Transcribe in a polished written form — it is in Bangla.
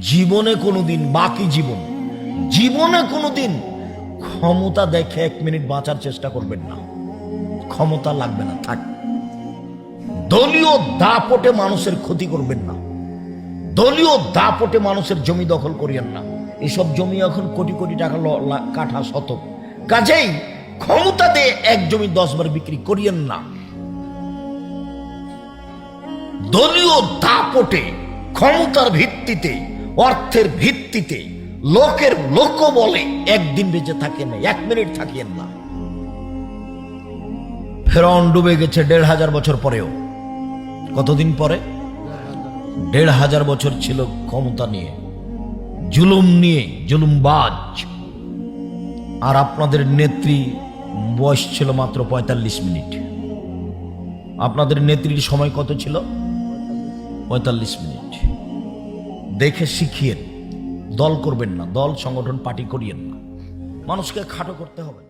জীবনে কোনোদিন, বাকি জীবনে কোনোদিন ক্ষমতা দেখে 1 মিনিট বাঁচার চেষ্টা করবেন না। ক্ষমতা লাগবে না, থাক। দলীয় দাপটে মানুষের ক্ষতি করবেন না। দলীয় দাপটে মানুষের জমি দখল করিয়েন না। এসব জমি এখন কোটি কোটি টাকা কাঠা শতক। কাজেই ক্ষমতা দিয়ে এক জমি 10 বার বিক্রি করিয়েন না। দলীয় দাপটে, ক্ষমতার ভিত্তিতে, অর্থের ভিত্তিতে, লোকের লোক বলে একদিন বেঁচে থাকেন না, 1 মিনিট থাকিয়েন না। ফেরাউন ডুবে গেছে 1500 বছর পরেও। কতদিন পরে? 1500 বছর ছিল ক্ষমতা নিয়ে, জুলুম নিয়ে, জুলুমবাজ। আর আপনাদের নেত্রী বয়স ছিল মাত্র 45 মিনিট। আপনাদের নেত্রীর সময় কত ছিল? 45 মিনিট। দেখে শিখিয়েন। দল করবেন না, দল সংগঠন পার্টি করিয়েন না। মানুষকে খাটো করতে হবে।